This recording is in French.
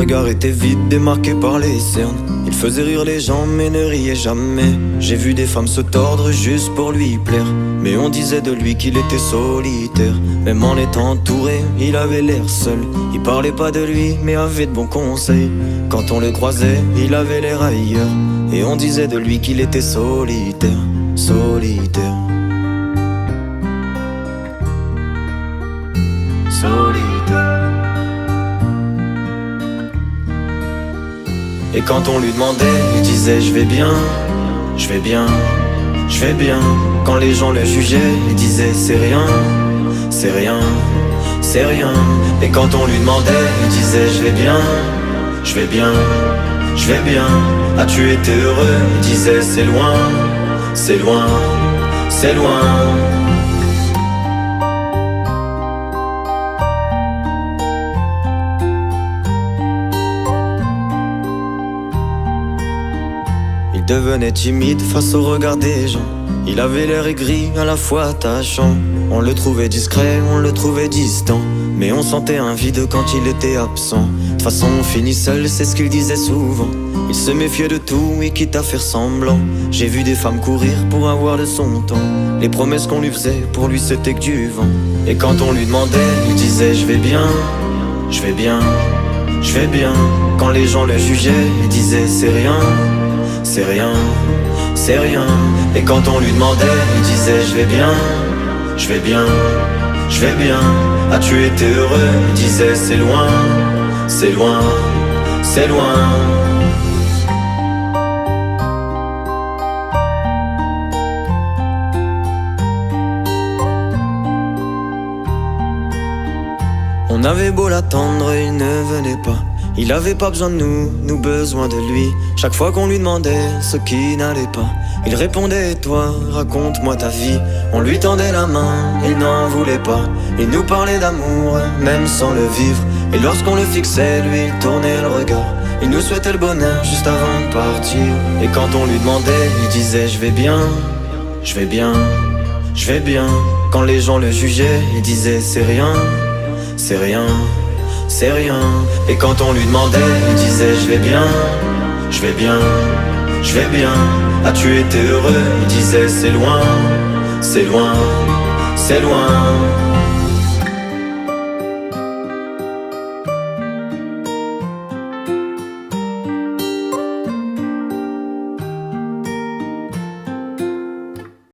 regard était vide, démarqué par les cernes. Il faisait rire les gens mais ne riait jamais. J'ai vu des femmes se tordre juste pour lui plaire, mais on disait de lui qu'il était solitaire. Même en étant entouré, il avait l'air seul. Il parlait pas de lui mais avait de bons conseils. Quand on le croisait, il avait l'air ailleurs, et on disait de lui qu'il était solitaire, solitaire, solitaire. Et quand on lui demandait, il disait je vais bien, je vais bien, je vais bien. Quand les gens le jugeaient, il disait c'est rien, c'est rien, c'est rien. Et quand on lui demandait, il disait je vais bien, je vais bien, je vais bien. As-tu été heureux? Il disait c'est loin, c'est loin, c'est loin. Il devenait timide face au regard des gens. Il avait l'air aigri, à la fois attachant. On le trouvait discret, on le trouvait distant, mais on sentait un vide quand il était absent. De toute façon on finit seul, c'est ce qu'il disait souvent. Il se méfiait de tout et quitte à faire semblant. J'ai vu des femmes courir pour avoir de son temps. Les promesses qu'on lui faisait, pour lui c'était que du vent. Et quand on lui demandait, il disait je vais bien, je vais bien, je vais bien. Quand les gens le jugeaient, il disait c'est rien, c'est rien, c'est rien. Et quand on lui demandait, il disait je vais bien, je vais bien, je vais bien. As-tu été heureux? Il disait c'est loin, c'est loin, c'est loin. On avait beau l'attendre, il ne venait pas. Il avait pas besoin de nous besoin de lui. Chaque fois qu'on lui demandait ce qui n'allait pas, il répondait toi, raconte-moi ta vie. On lui tendait la main, il n'en voulait pas. Il nous parlait d'amour, même sans le vivre. Et lorsqu'on le fixait, lui il tournait le regard. Il nous souhaitait le bonheur juste avant de partir. Et quand on lui demandait, il disait je vais bien, je vais bien, je vais bien. Quand les gens le jugeaient, il disait c'est rien, c'est rien, c'est rien. Et quand on lui demandait, il disait je vais bien, je vais bien, je vais bien. As-tu été heureux? Il disait c'est loin, c'est loin, c'est loin.